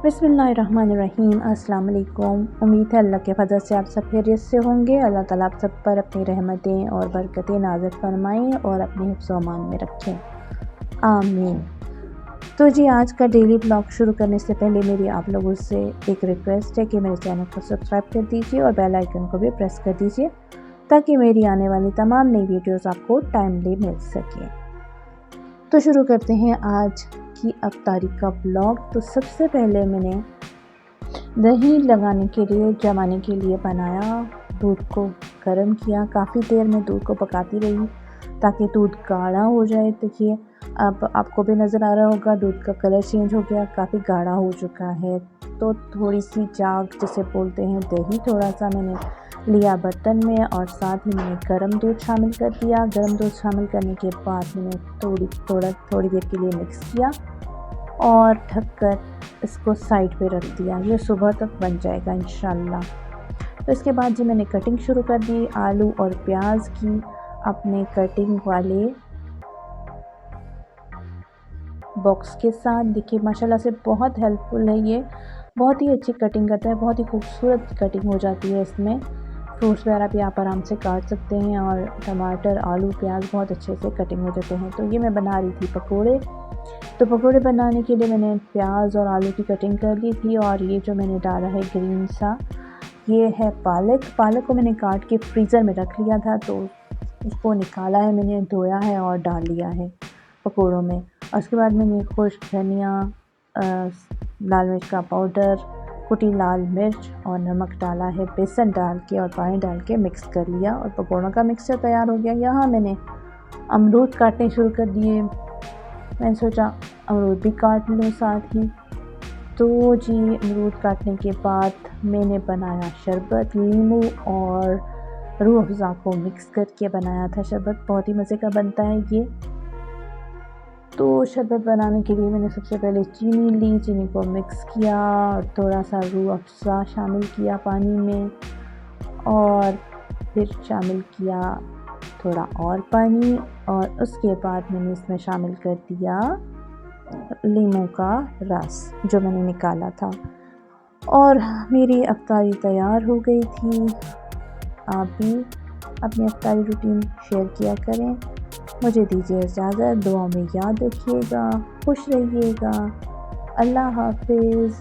बिस्मिल्लाहिर्रहमानिर्रहीम। अस्सलाम वालेकुम। उम्मीद है अल्लाह के फजल से आप सब खैरियत से होंगे। अल्लाह ताला आप सब पर अपनी रहमतें और बरकतें नाज़िल फरमाएँ और अपने हिफ्ज़ व अमान में रखें, आमीन। तो जी, आज का डेली ब्लॉग शुरू करने से पहले मेरी आप लोगों से एक रिक्वेस्ट है कि मेरे चैनल को सब्सक्राइब कर दीजिए और बेल आइकन को भी प्रेस कर दीजिए ताकि मेरी आने वाली तमाम नई वीडियोज़ आपको टाइमली मिल सके। तो शुरू करते हैं आज की अफ्तारी का ब्लॉग। तो सबसे पहले मैंने दही लगाने के लिए जमाने के लिए बनाया, दूध को गर्म किया, काफ़ी देर में दूध को पकाती रही ताकि दूध गाढ़ा हो जाए। देखिए, अब आपको भी नज़र आ रहा होगा दूध का कलर चेंज हो गया, काफ़ी गाढ़ा हो चुका है। तो थोड़ी सी जाग जिसे बोलते हैं दही, थोड़ा सा मैंने लिया बर्तन में और साथ ही मैंने गर्म दूध शामिल कर दिया। गर्म दूध शामिल करने के बाद मैंने थोड़ी देर के लिए मिक्स किया और ढककर इसको साइड पे रख दिया। ये सुबह तक बन जाएगा इंशाल्लाह। तो इसके बाद जी मैंने कटिंग शुरू कर दी आलू और प्याज की अपने कटिंग वाले बॉक्स के साथ। देखिए, माशाल्लाह से बहुत हेल्पफुल है ये, बहुत ही अच्छी कटिंग करता है, बहुत ही खूबसूरत कटिंग हो जाती है इसमें। फ्रूट्स वगैरह भी आप आराम से काट सकते हैं और टमाटर, आलू, प्याज बहुत अच्छे से कटिंग हो जाते हैं। तो ये मैं बना रही थी पकोड़े। तो पकोड़े बनाने के लिए मैंने प्याज और आलू की कटिंग कर ली थी और ये जो मैंने डाला है ग्रीन सा, ये है पालक। पालक को मैंने काट के फ्रीज़र में रख लिया था, तो उसको निकाला है मैंने, धोया है और डाल लिया है पकोड़ों में। और उसके बाद मैंने खुश्क धनिया, लाल मिर्च का पाउडर, कुटी लाल मिर्च और नमक डाला है, बेसन डाल के और पानी डाल के मिक्स कर लिया और पकौड़ों का मिक्सचर तैयार हो गया। यहाँ मैंने अमरूद काटने शुरू कर दिए। मैंने सोचा अमरूद भी काट लूँ साथ ही। तो जी, अमरूद काटने के बाद मैंने बनाया शरबत, नींबू और रूह अफ़ज़ा को मिक्स करके बनाया था शरबत। बहुत ही मज़े का बनता है ये। तो शरबत बनाने के लिए मैंने सबसे पहले चीनी ली, चीनी को मिक्स किया और थोड़ा सा रूह अफ़ज़ा शामिल किया पानी में और फिर शामिल किया थोड़ा और पानी और उसके बाद मैंने इसमें शामिल कर दिया लीमू का रस जो मैंने निकाला था और मेरी अफ्तारी तैयार हो गई थी। आप भी अपनी अफ्तारी रूटीन शेयर किया करें। मुझे दीजिए इजाज़त, दुआ में याद रखिएगा, खुश रहिएगा। अल्लाह हाफ़िज़।